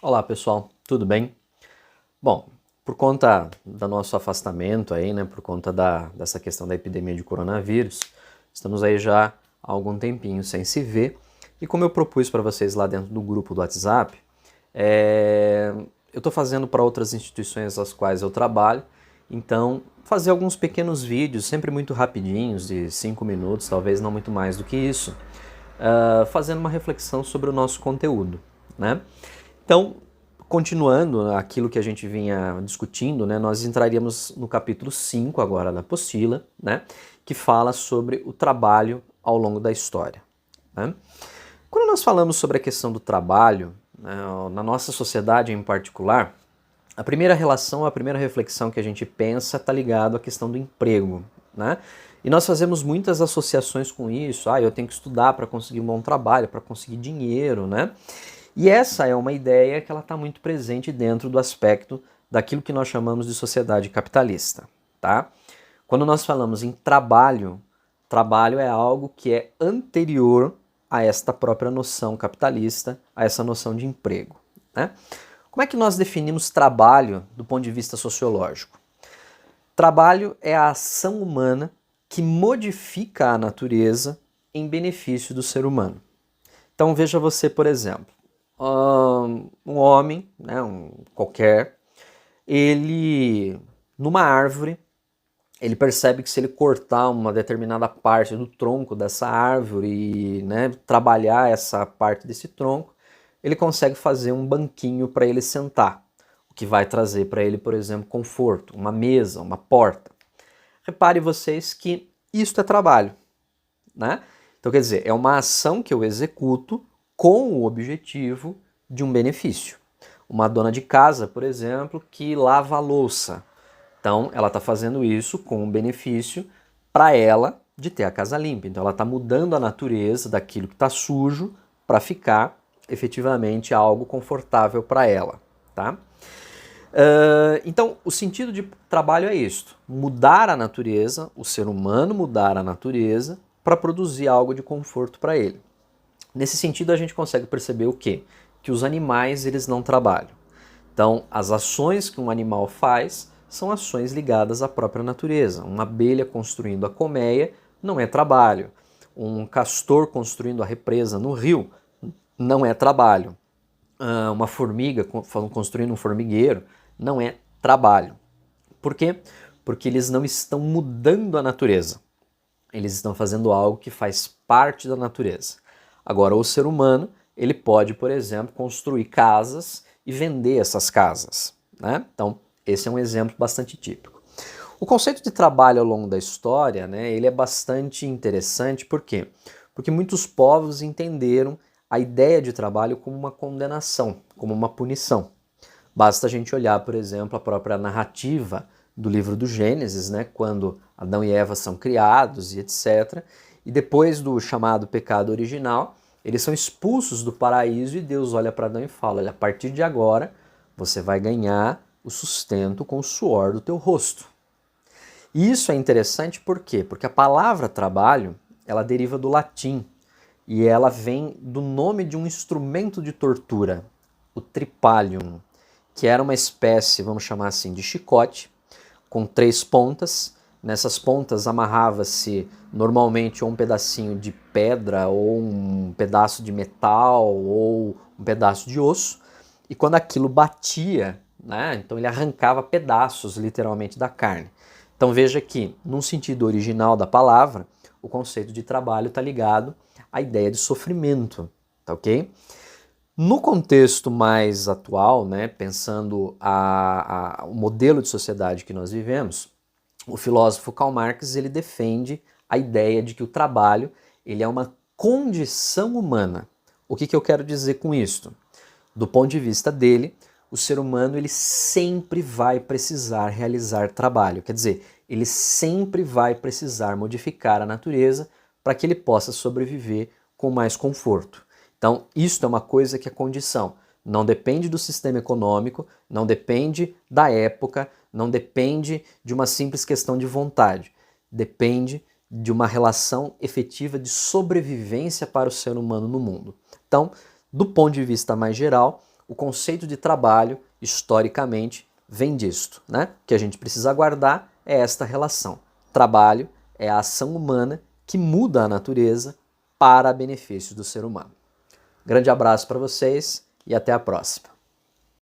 Olá pessoal, tudo bem? Bom, por conta do nosso afastamento aí, né, por conta dessa questão da epidemia de coronavírus, estamos aí já há algum tempinho sem se ver e como eu propus para vocês lá dentro do grupo do WhatsApp, eu estou fazendo para outras instituições às quais eu trabalho, então fazer alguns pequenos vídeos, sempre muito rapidinhos, de 5 minutos, talvez não muito mais do que isso, fazendo uma reflexão sobre o nosso conteúdo, né? Então, continuando aquilo que a gente vinha discutindo, né, nós entraríamos no capítulo 5 agora da apostila, né, que fala sobre o trabalho ao longo da história. Né? Quando nós falamos sobre a questão do trabalho, né, na nossa sociedade em particular, a primeira relação, a primeira reflexão que a gente pensa está ligado à questão do emprego. Né? E nós fazemos muitas associações com isso. Eu tenho que estudar para conseguir um bom trabalho, para conseguir dinheiro, né? E essa é uma ideia que ela está muito presente dentro do aspecto daquilo que nós chamamos de sociedade capitalista. Tá? Quando nós falamos em trabalho, trabalho é algo que é anterior a esta própria noção capitalista, a essa noção de emprego. Né? Como é que nós definimos trabalho do ponto de vista sociológico? Trabalho é a ação humana que modifica a natureza em benefício do ser humano. Então veja você, por exemplo, um homem, né, qualquer, ele, numa árvore, ele percebe que se ele cortar uma determinada parte do tronco dessa árvore e, né, trabalhar essa parte desse tronco, ele consegue fazer um banquinho para ele sentar, o que vai trazer para ele, por exemplo, conforto, uma mesa, uma porta. Repare vocês que isso é trabalho, né? Então, quer dizer, é uma ação que eu executo com o objetivo de um benefício. Uma dona de casa, por exemplo, que lava a louça. Então, ela está fazendo isso com um benefício para ela de ter a casa limpa. Então, ela está mudando a natureza daquilo que está sujo para ficar efetivamente algo confortável para ela. Tá? Então, o sentido de trabalho é isto: mudar a natureza, o ser humano mudar a natureza para produzir algo de conforto para ele. Nesse sentido, a gente consegue perceber o quê? Que os animais eles não trabalham. Então, as ações que um animal faz são ações ligadas à própria natureza. Uma abelha construindo a colmeia não é trabalho. Um castor construindo a represa no rio não é trabalho. Uma formiga construindo um formigueiro não é trabalho. Por quê? Porque eles não estão mudando a natureza. Eles estão fazendo algo que faz parte da natureza. Agora, o ser humano, ele pode, por exemplo, construir casas e vender essas casas. Né? Então, esse é um exemplo bastante típico. O conceito de trabalho ao longo da história, né, ele é bastante interessante, por quê? Porque muitos povos entenderam a ideia de trabalho como uma condenação, como uma punição. Basta a gente olhar, por exemplo, a própria narrativa do livro do Gênesis, né, quando Adão e Eva são criados e etc. E depois do chamado pecado original, eles são expulsos do paraíso e Deus olha para Adão e fala: olha, a partir de agora você vai ganhar o sustento com o suor do teu rosto. E isso é interessante por quê? Porque a palavra trabalho, ela deriva do latim e ela vem do nome de um instrumento de tortura, o tripalium, que era uma espécie, vamos chamar assim, de chicote, com 3 pontas. Nessas pontas amarrava-se normalmente um pedacinho de pedra, ou um pedaço de metal, ou um pedaço de osso, e quando aquilo batia, né, então ele arrancava pedaços literalmente da carne. Então veja que, num sentido original da palavra, o conceito de trabalho está ligado à ideia de sofrimento, tá ok? No contexto mais atual, né, pensando o modelo de sociedade que nós vivemos, o filósofo Karl Marx ele defende a ideia de que o trabalho ele é uma condição humana. O que eu quero dizer com isso? Do ponto de vista dele, o ser humano ele sempre vai precisar realizar trabalho, quer dizer, ele sempre vai precisar modificar a natureza para que ele possa sobreviver com mais conforto. Então, isso é uma coisa que é condição. Não depende do sistema econômico, não depende da época, não depende de uma simples questão de vontade. Depende de uma relação efetiva de sobrevivência para o ser humano no mundo. Então, do ponto de vista mais geral, o conceito de trabalho, historicamente, vem disto, né? O que a gente precisa guardar é esta relação. Trabalho é a ação humana que muda a natureza para benefício do ser humano. Grande abraço para vocês e até a próxima.